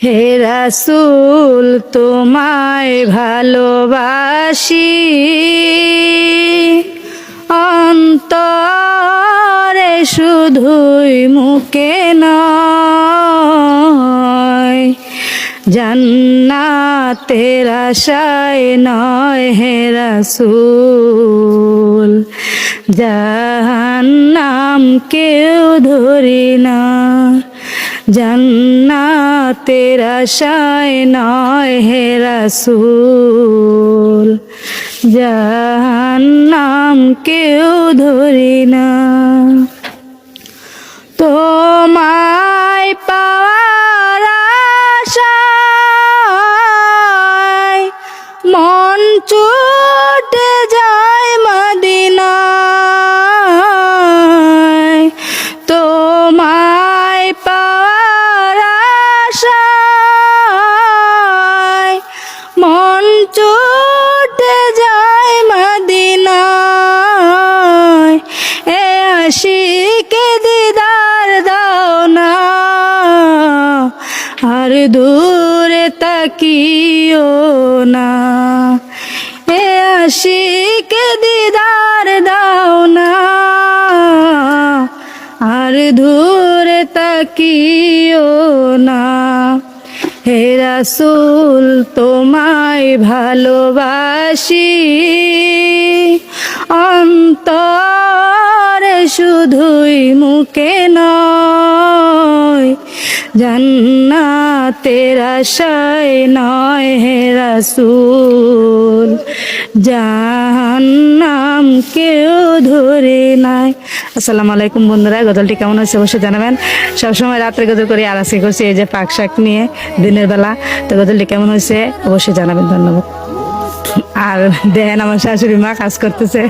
হে রাসূল তোমায় ভালোবাসি অন্তরে শুধুই মুখে নয়, জান্নাতের আশায় নয় হে রাসূল, জাহান্নাম কেউ ধরি না। জান্নাতের আশায় নয় হে রাসূল, জাহান্নাম কেউ ধরি না। তোমায় পাওয়ার আশায় মন ছুটে যায় মদিনায়, তোমায় পাওয়ার আশায় মন ছুটে যায় মদিনায়। এ আশিকে দিদার দাও না, আর দূরে তাকিও না। এ আশিকে দিদার দাও না, আর দূরে তাকিও না। হে রাসূল তোমায় ভালোবাসি অন্তরে শুধুই মুখে নয়, জান্নাতের আশায় নয় হে রাসূল, জাহান্নাম কেউ ধরে নাই। আসসালামু আলাইকুম বন্ধুরা, গজলটি কেমন হয়েছে অবশ্যই জানাবেন। সবসময় রাত্রে গজল করে আর আজকে করছি এই যে পাক শাক নিয়ে দিনের বেলা। তো গজলটি কেমন হয়েছে অবশ্যই জানাবেন, ধন্যবাদ। আর দেখেন আমার শাশুড়ি মা কাজ করতেছে।